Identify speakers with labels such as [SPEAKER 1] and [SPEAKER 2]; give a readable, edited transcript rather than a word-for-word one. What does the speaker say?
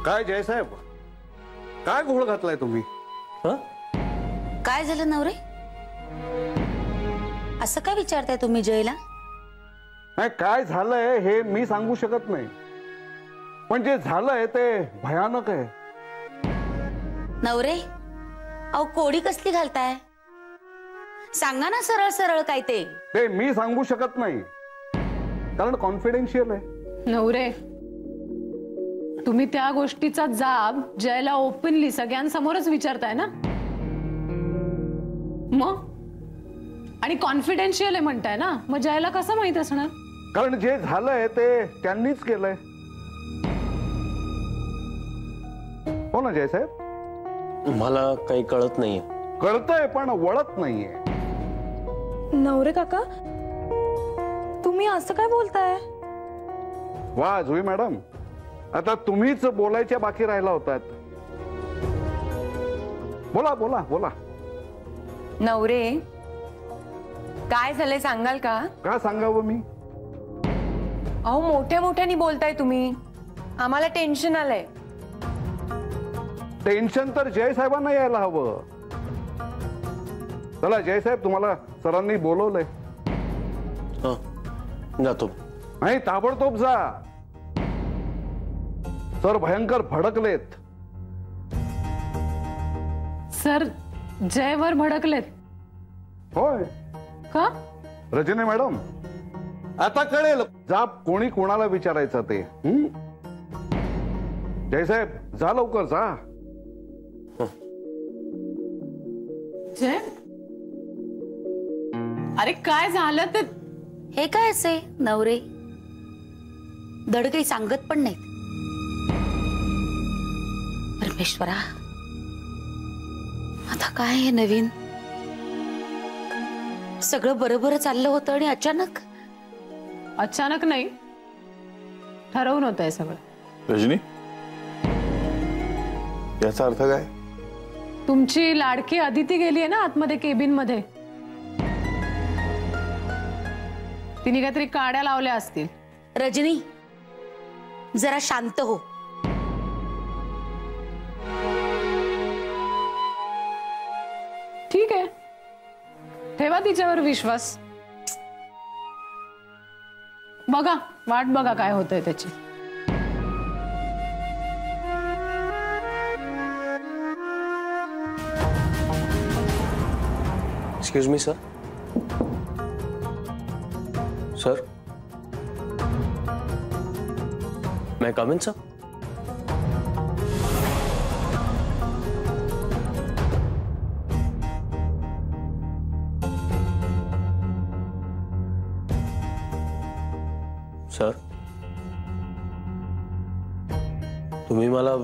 [SPEAKER 1] काय जयसाहेब, काय घोळ घातलाय तुम्ही?
[SPEAKER 2] काय झालं नवरे? असं काय विचारताय तुम्ही जयला?
[SPEAKER 1] नाही, काय झालंय हे मी सांगू शकत नाही, पण जे झालंय ते भयानक आहे.
[SPEAKER 2] नवरे, अहो कोडी कसली घालताय? सांगा ना सरळ सरळ काय ते
[SPEAKER 1] मी सांगू शकत नाही, कारण कॉन्फिडेन्शियल आहे.
[SPEAKER 3] नवरे, तुम्ही त्या गोष्टीचा जाब जयला ओपनली सगळ्यांसमोरच विचारताय ना? मग आणि कॉन्फिडेन्शियल आहे म्हणताय ना, मग जयला कसं माहित असणार?
[SPEAKER 1] कारण जे झालंय ते त्यांनीच केलंय. हो ना जयसाहेब?
[SPEAKER 4] मला काही कळत नाहीये.
[SPEAKER 1] कळतंय पण वळत नाहीये.
[SPEAKER 5] नवरे काका, तुम्ही असं काय बोलताय?
[SPEAKER 1] वा जुई मॅडम, आता तुम्हीच बोलायच्या बाकी राहिला होतात. बोला बोला बोला.
[SPEAKER 6] नवरे, काय झालंय सांगाल का?
[SPEAKER 1] का सांगावं मी?
[SPEAKER 6] अहो मोठ्या मोठ्यानी बोलताय तुम्ही, आम्हाला टेन्शन आलंय.
[SPEAKER 1] टेन्शन तर जयसाहेबांना यायला हवं. चला जयसाहेब, तुम्हाला सरांनी बोलवलंय.
[SPEAKER 4] जातो.
[SPEAKER 1] नाही, ताबडतोब जा. सर भयंकर भडकलेत.
[SPEAKER 3] सर जयवर भडकलेत?
[SPEAKER 1] होय.
[SPEAKER 3] का?
[SPEAKER 1] रजनी मॅडम, आता कळेल जाब कोणी कोणाला विचारायचं ते. जयसाहेब जा लवकर जा.
[SPEAKER 3] जय, अरे काय झालं ते?
[SPEAKER 2] हे काय असे नवरे धड काही सांगत पण नाहीत. परमेश्वरा, आता काय हे नवीन? सगळं बरोबर चाललं होतं आणि अचानक?
[SPEAKER 3] अचानक नाही, ठरवून होतंय सगळं.
[SPEAKER 7] रजनी, याचा अर्थ काय?
[SPEAKER 3] तुमची लाडकी अदिती गेली आहे ना आतमध्ये केबिन मध्ये. तिने काहीतरी काड्या लावल्या असतील.
[SPEAKER 2] रजनी, जरा शांत हो.
[SPEAKER 3] ठीक आहे, ठेवा तिच्यावर विश्वास. बघा, वाट बघा काय होतंय त्याची.
[SPEAKER 4] Excuse me sir. सर, मैं कम इन सर? सर, तुम्ही मला